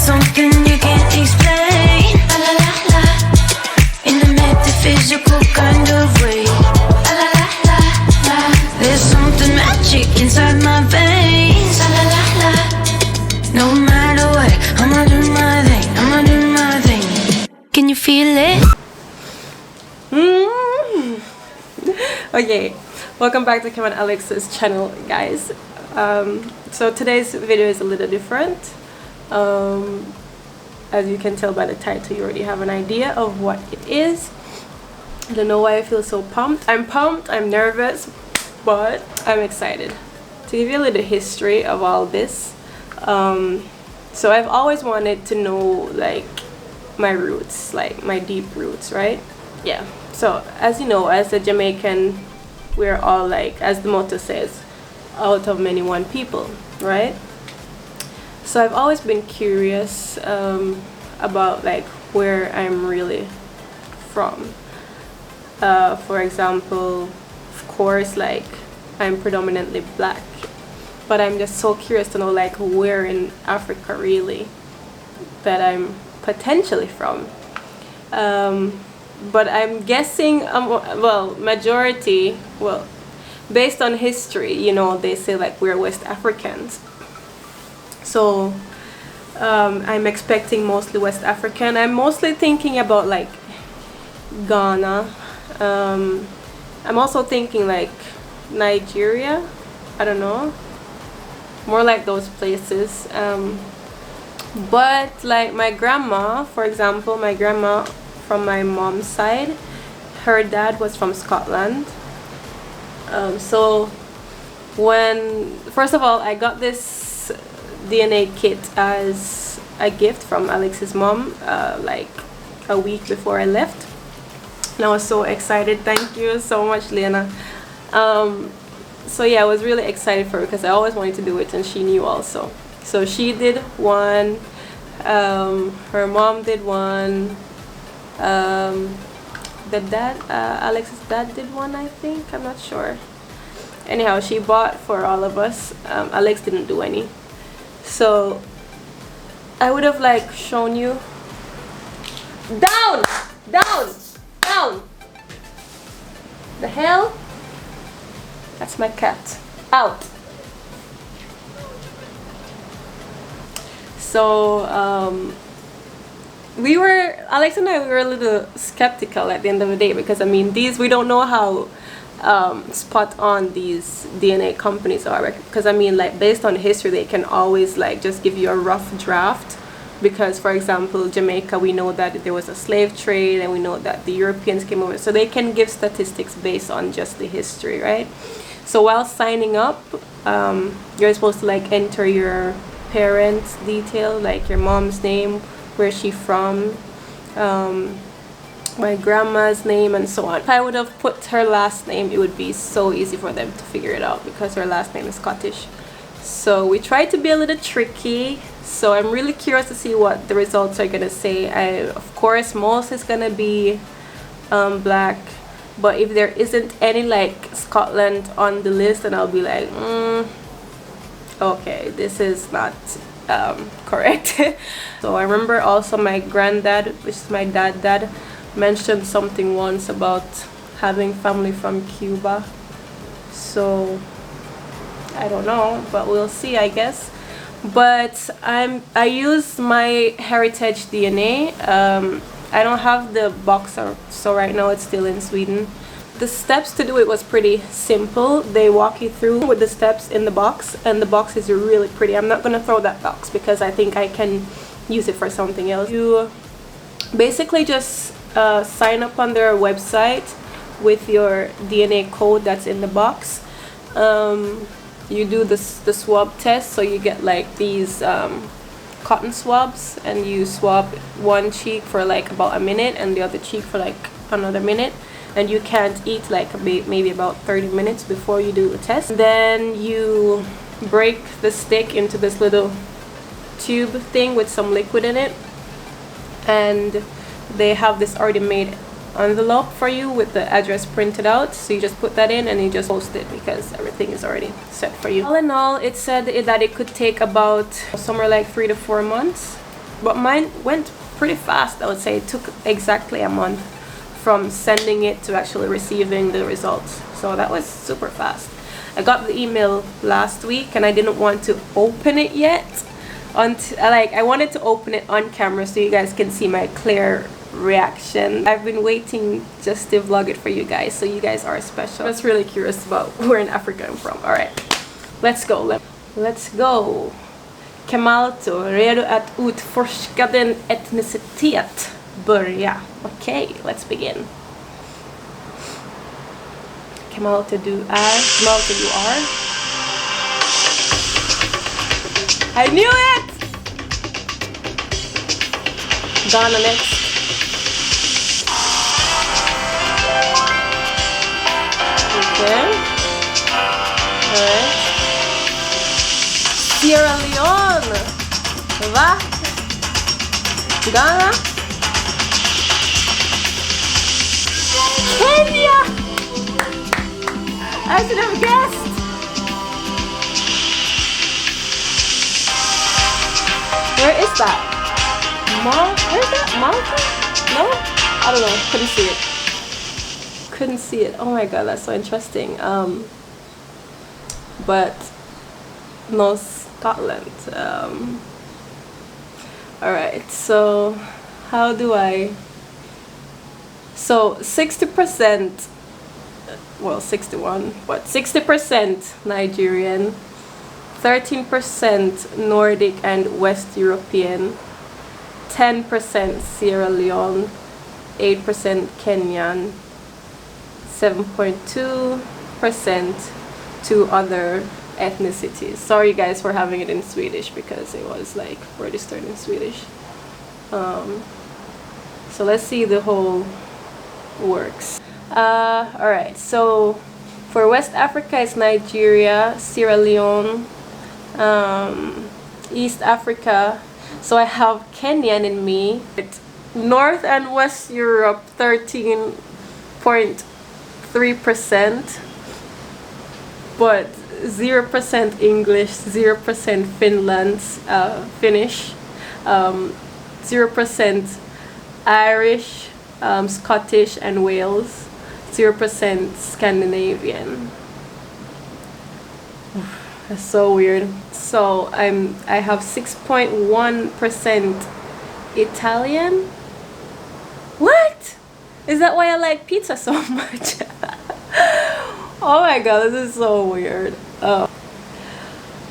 something you can't explain. La la la la. In a metaphysical kind of way. La la la la la. There's something magic inside my veins. La la la la. No matter what, I'ma do my thing. I'ma do my thing. Can you feel it? Okay, welcome back to Kem Alex's channel, guys. So today's video is a little different. As you can tell by the title, you already have an idea of what it is. I don't know why I feel so pumped. I'm nervous, but I'm excited. To give you a little history of all this, so I've always wanted to know like my roots, like my deep roots, right? Yeah. So as you know, as a Jamaican, we're all like, as the motto says, out of many one people, right? So I've always been curious about like where I'm really from. For example, of course, like I'm predominantly black, but I'm just so curious to know like where in Africa really that I'm potentially from. But I'm guessing, well, majority, well, based on history, you know, they say like we're West Africans. So I'm expecting mostly West African. I'm mostly thinking about like Ghana. I'm also thinking like Nigeria. I don't know. More like those places. But like my grandma, for example, my grandma from my mom's side, her dad was from Scotland. So when, first of all, I got this DNA kit as a gift from Alex's mom like a week before I left, and I was so excited. Thank you so much, Lena. So yeah, I was really excited for her because I always wanted to do it, and she knew also. So she did one, her mom did one, the dad, Alex's dad did one, I think, I'm not sure. Anyhow, she bought for all of us. Alex didn't do any. So I would have like shown you. Down! Down! Down! The hell? That's my cat. Out! So Alex and I were a little skeptical at the end of the day, because I mean, we don't know how spot on these DNA companies are, because I mean, like based on history, they can always like just give you a rough draft, because for example, Jamaica, we know that there was a slave trade, and we know that the Europeans came over, so they can give statistics based on just the history, right? So while signing up, you're supposed to like enter your parents' detail, like your mom's name, where she's from, my grandma's name, and so on. If I would have put her last name, it would be so easy for them to figure it out, because her last name is Scottish. So we tried to be a little tricky. So I'm really curious to see what the results are gonna say. Of course, most is gonna be black, but if there isn't any like Scotland on the list, then I'll be like, okay, this is not correct. So I remember also my granddad, which is my dad, mentioned something once about having family from Cuba. So I don't know, but we'll see, I guess. But I use my heritage DNA. I don't have the box, so right now it's still in Sweden. The steps to do it was pretty simple. They walk you through with the steps in the box, and the box is really pretty. I'm not gonna throw that box because I think I can use it for something else. You basically just sign up on their website with your DNA code that's in the box. You do the swab test, so you get like these cotton swabs, and you swab one cheek for like about a minute and the other cheek for like another minute, and you can't eat like maybe about 30 minutes before you do the test. Then you break the stick into this little tube thing with some liquid in it, and they have this already made envelope for you with the address printed out, so you just put that in and you just post it because everything is already set for you. All in all, it said that it could take about somewhere like 3 to 4 months but mine went pretty fast. I would say it took exactly a month from sending it to actually receiving the results. So that was super fast. I got the email last week and I didn't want to open it yet. I wanted to open it on camera so you guys can see my clear reaction. I've been waiting just to vlog it for you guys, so you guys are special. I was really curious about where in Africa I'm from. Alright, let's go. Let's go. Kem Alex, redo att utforska din etnicitet. Börja. Okay, let's begin. Kem Alex, du är. Kem Alex, du är. I knew it! Ghana next. Okay. Alright. Sierra Leone. Va? Ghana. Kenya. I should have guessed. Where is that? Where's that? Malta? No? I don't know. Couldn't see it. Couldn't see it. Oh my god, that's so interesting. But no, Scotland. Alright, so how do I... So 60%, well 61, but 60% Nigerian, 13% Nordic and West European, 10% Sierra Leone, 8% Kenyan, 7.2% to other ethnicities. Sorry guys for having it in Swedish because it was like registered in Swedish. So let's see the whole works. Alright, so for West Africa it's Nigeria, Sierra Leone, East Africa, so I have Kenyan in me. North and West Europe 13.3%, but 0% English, 0% Finnish, 0% Irish, Scottish and Wales, 0% Scandinavian. That's so weird. So I have 6.1% Italian. What? Is that why I like pizza so much? Oh my god, this is so weird.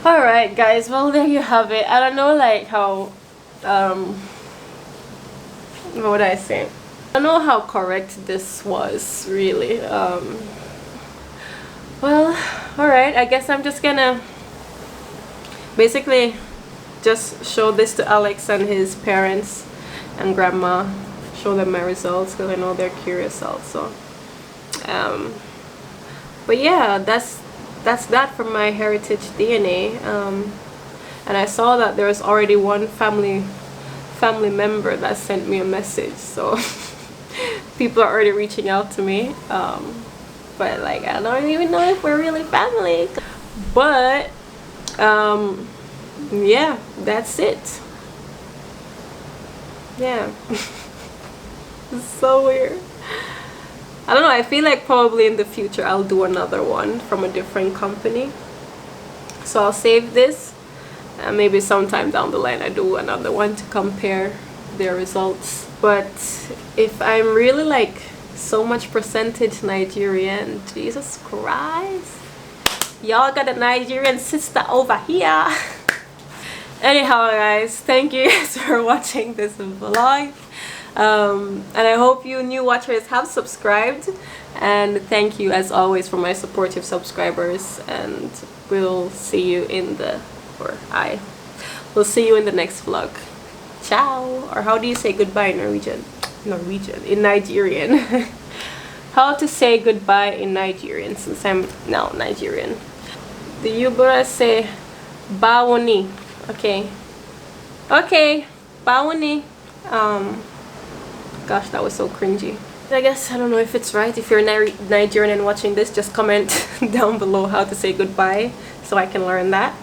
Alright guys, well there you have it. I don't know like how what would I say? I don't know how correct this was really. Well, alright, I guess I'm just gonna basically just show this to Alex and his parents and grandma, show them my results because I know they're curious also. But yeah, that's that from my heritage DNA. And I saw that there was already one family member that sent me a message, so people are already reaching out to me. But like I don't even know if we're really family. But yeah, that's it. Yeah. It's so weird. I don't know, I feel like probably in the future I'll do another one from a different company. So I'll save this and maybe sometime down the line I do another one to compare their results. But if I'm really like so much percentage Nigerian, Jesus Christ, y'all got a Nigerian sister over here. Anyhow guys, thank you guys for watching this vlog. And I hope you new watchers have subscribed, and thank you as always for my supportive subscribers, and we'll see you in the will see you in the next vlog. Ciao, or how do you say goodbye in Norwegian? In Nigerian. How to say goodbye in Nigerian, since I'm now Nigerian. The Yubura say bawoni. Okay, bawoni. Gosh, that was so cringy. I guess I don't know if it's right. If you're Nigerian and watching this, just comment down below how to say goodbye so I can learn that.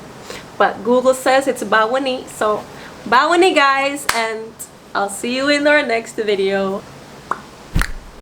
But Google says it's bawoni, so Bye, guys, and I'll see you in our next video.